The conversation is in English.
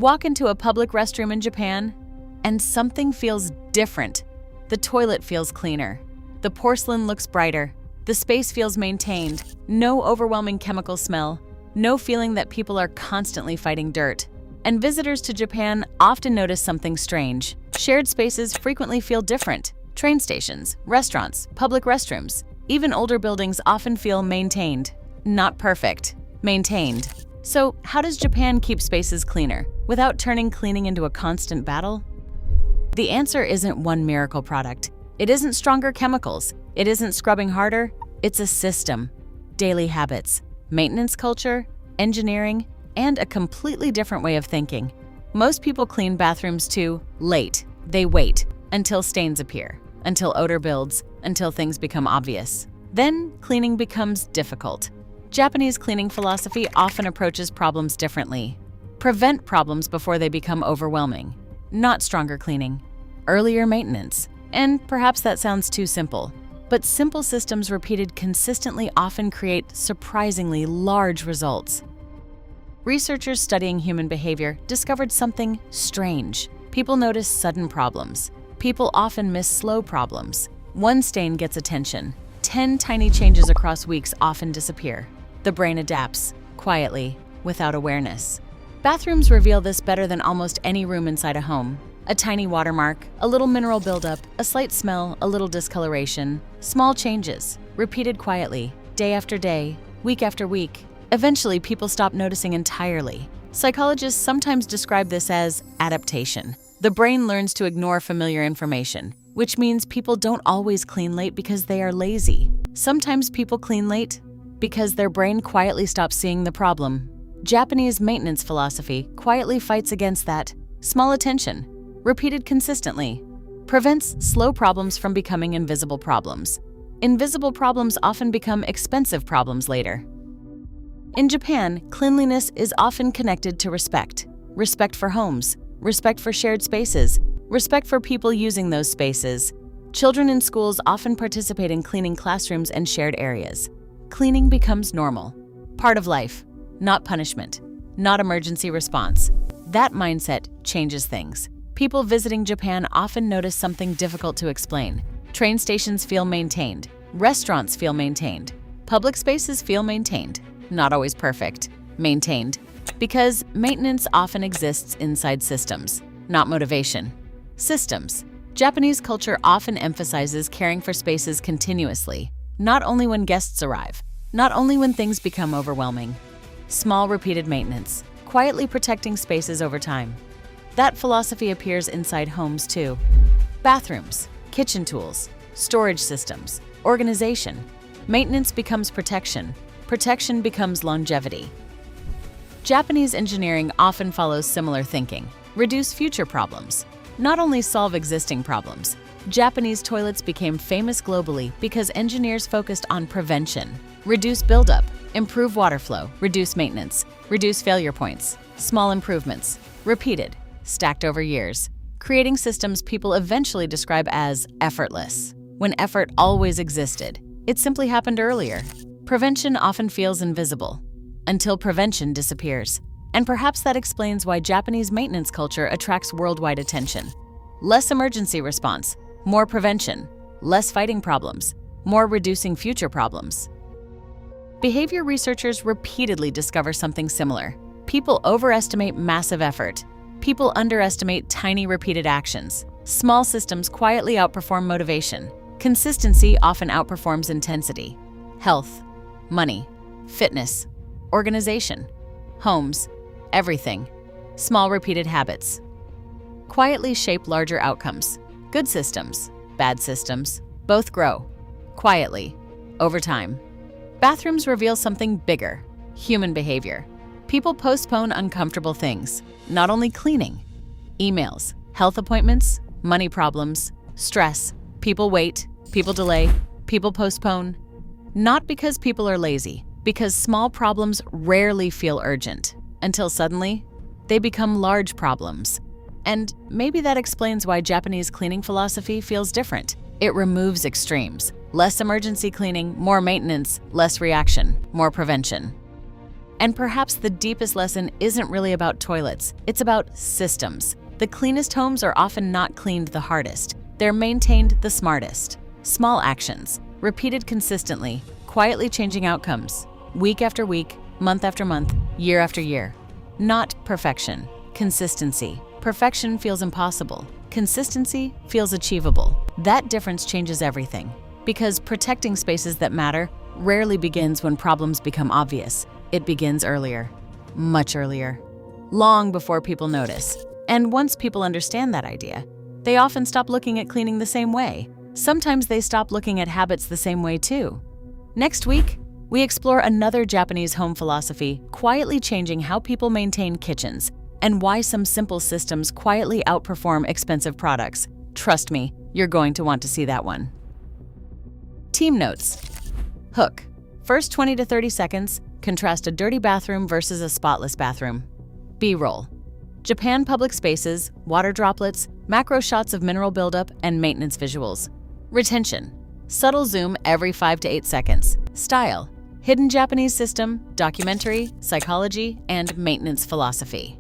Walk into a public restroom in Japan, and something feels different. The toilet feels cleaner. The porcelain looks brighter. The space feels maintained. No overwhelming chemical smell. No feeling that people are constantly fighting dirt. And visitors to Japan often notice something strange. Shared spaces frequently feel different. Train stations, restaurants, public restrooms, even older buildings often feel maintained. Not perfect, maintained. So, how does Japan keep spaces cleaner without turning cleaning into a constant battle? The answer isn't one miracle product. It isn't stronger chemicals. It isn't scrubbing harder. It's a system. Daily habits, maintenance culture, engineering, and a completely different way of thinking. Most people clean bathrooms too late. They wait until stains appear, until odor builds, until things become obvious. Then cleaning becomes difficult. Japanese cleaning philosophy often approaches problems differently. Prevent problems before they become overwhelming. Not stronger cleaning. Earlier maintenance. And perhaps that sounds too simple. But simple systems repeated consistently often create surprisingly large results. Researchers studying human behavior discovered something strange. People notice sudden problems. People often miss slow problems. One stain gets attention. 10 tiny changes across weeks often disappear. The brain adapts, quietly, without awareness. Bathrooms reveal this better than almost any room inside a home. A tiny watermark, a little mineral buildup, a slight smell, a little discoloration. Small changes, repeated quietly, day after day, week after week. Eventually, people stop noticing entirely. Psychologists sometimes describe this as adaptation. The brain learns to ignore familiar information, which means people don't always clean late because they are lazy. Sometimes people clean late because their brain quietly stops seeing the problem. Japanese maintenance philosophy quietly fights against that. Small attention, repeated consistently, prevents slow problems from becoming invisible problems. Invisible problems often become expensive problems later. In Japan, cleanliness is often connected to respect. Respect for homes, respect for shared spaces, respect for people using those spaces. Children in schools often participate in cleaning classrooms and shared areas. Cleaning becomes normal, part of life, not punishment, not emergency response. That mindset changes things. People visiting Japan often notice something difficult to explain. Train stations feel maintained. Restaurants feel maintained. Public spaces feel maintained. Not always perfect, maintained. Because maintenance often exists inside systems, not motivation. Systems. Japanese culture often emphasizes caring for spaces continuously, not only when guests arrive, not only when things become overwhelming. Small repeated maintenance, quietly protecting spaces over time. That philosophy appears inside homes too. Bathrooms, kitchen tools, storage systems, organization. Maintenance becomes protection. Protection becomes longevity. Japanese engineering often follows similar thinking. Reduce future problems. Not only solve existing problems. Japanese toilets became famous globally because engineers focused on prevention. Reduce buildup, improve water flow, reduce maintenance, reduce failure points, small improvements, repeated, stacked over years, creating systems people eventually describe as effortless. When effort always existed, it simply happened earlier. Prevention often feels invisible, until prevention disappears. And perhaps that explains why Japanese maintenance culture attracts worldwide attention. Less emergency response, more prevention, less fighting problems, more reducing future problems. Behavior researchers repeatedly discover something similar. People overestimate massive effort. People underestimate tiny repeated actions. Small systems quietly outperform motivation. Consistency often outperforms intensity. Health, money, fitness, organization, homes, everything. Small repeated habits quietly shape larger outcomes. Good systems, bad systems, both grow, quietly, over time. Bathrooms reveal something bigger, human behavior. People postpone uncomfortable things, not only cleaning. Emails, health appointments, money problems, stress. People wait, people delay, people postpone. Not because people are lazy, because small problems rarely feel urgent, until suddenly, they become large problems. And maybe that explains why Japanese cleaning philosophy feels different. It removes extremes. Less emergency cleaning, more maintenance, less reaction, more prevention. And perhaps the deepest lesson isn't really about toilets, it's about systems. The cleanest homes are often not cleaned the hardest. They're maintained the smartest. Small actions, repeated consistently, quietly changing outcomes, week after week, month after month, year after year. Not perfection, consistency. Perfection feels impossible. Consistency feels achievable. That difference changes everything. Because protecting spaces that matter rarely begins when problems become obvious. It begins earlier, much earlier, long before people notice. And once people understand that idea, they often stop looking at cleaning the same way. Sometimes they stop looking at habits the same way too. Next week, we explore another Japanese home philosophy quietly changing how people maintain kitchens and why some simple systems quietly outperform expensive products. Trust me, you're going to want to see that one. Team notes. Hook. First 20 to 30 seconds, contrast a dirty bathroom versus a spotless bathroom. B-roll. Japan public spaces, water droplets, macro shots of mineral buildup, and maintenance visuals. Retention. Subtle zoom every 5 to 8 seconds. Style. Hidden Japanese system, documentary, psychology, and maintenance philosophy.